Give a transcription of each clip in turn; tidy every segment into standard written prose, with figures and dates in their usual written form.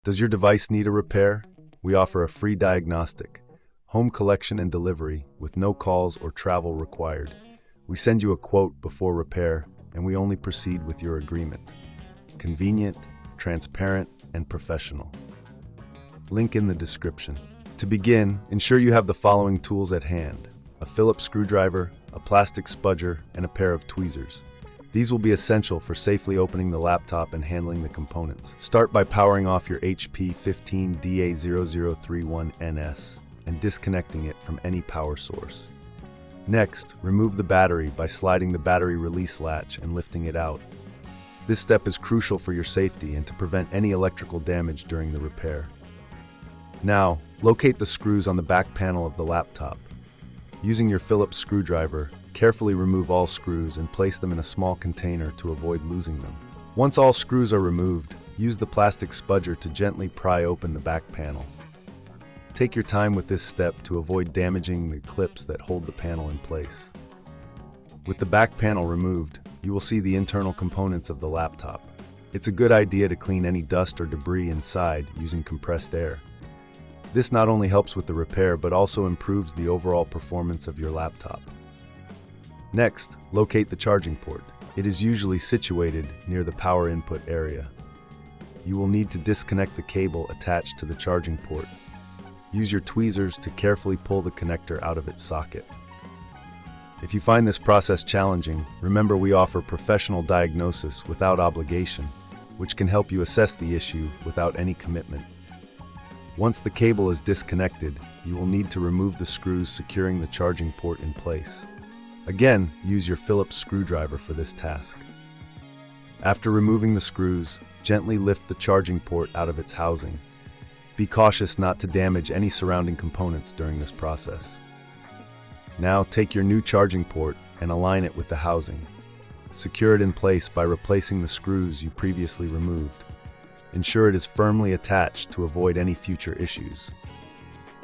Does your device need a repair? We offer a free diagnostic, home collection and delivery with no calls or travel required. We send you a quote before repair, and we only proceed with your agreement. Convenient, transparent, and professional. Link in the description. To begin, ensure you have the following tools at hand: a Phillips screwdriver, a plastic spudger, and a pair of tweezers. These will be essential for safely opening the laptop and handling the components. Start by powering off your HP 15DA0031NS and disconnecting it from any power source. Next, remove the battery by sliding the battery release latch and lifting it out. This step is crucial for your safety and to prevent any electrical damage during the repair. Now, locate the screws on the back panel of the laptop. Using your Phillips screwdriver, carefully remove all screws and place them in a small container to avoid losing them. Once all screws are removed, use the plastic spudger to gently pry open the back panel. Take your time with this step to avoid damaging the clips that hold the panel in place. With the back panel removed, you will see the internal components of the laptop. It's a good idea to clean any dust or debris inside using compressed air. This not only helps with the repair, but also improves the overall performance of your laptop. Next, locate the charging port. It is usually situated near the power input area. You will need to disconnect the cable attached to the charging port. Use your tweezers to carefully pull the connector out of its socket. If you find this process challenging, remember we offer professional diagnosis without obligation, which can help you assess the issue without any commitment. Once the cable is disconnected, you will need to remove the screws securing the charging port in place. Again, use your Phillips screwdriver for this task. After removing the screws, gently lift the charging port out of its housing. Be cautious not to damage any surrounding components during this process. Now take your new charging port and align it with the housing. Secure it in place by replacing the screws you previously removed. Ensure it is firmly attached to avoid any future issues.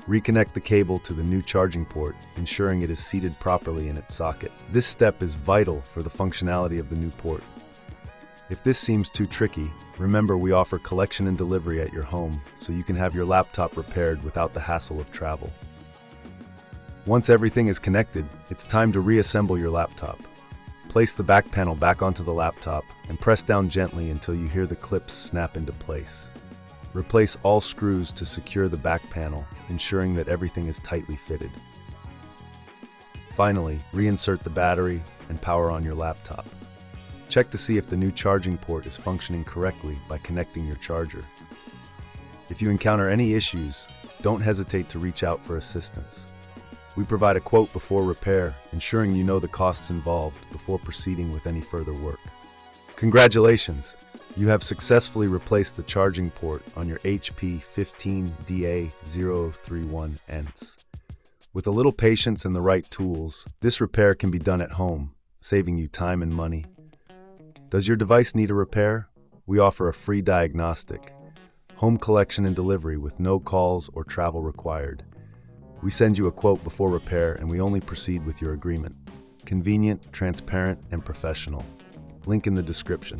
Reconnect the cable to the new charging port, ensuring it is seated properly in its socket. This step is vital for the functionality of the new port. If this seems too tricky, remember we offer collection and delivery at your home, so you can have your laptop repaired without the hassle of travel. Once everything is connected, it's time to reassemble your laptop. Place the back panel back onto the laptop and press down gently until you hear the clips snap into place. Replace all screws to secure the back panel, ensuring that everything is tightly fitted. Finally, reinsert the battery and power on your laptop. Check to see if the new charging port is functioning correctly by connecting your charger. If you encounter any issues, don't hesitate to reach out for assistance. We provide a quote before repair, ensuring you know the costs involved before proceeding with any further work. Congratulations! You have successfully replaced the charging port on your HP 15DA031NS. With a little patience and the right tools, this repair can be done at home, saving you time and money. Does your device need a repair? We offer a free diagnostic, home collection and delivery with no calls or travel required. We send you a quote before repair, and we only proceed with your agreement. Convenient, transparent, and professional. Link in the description.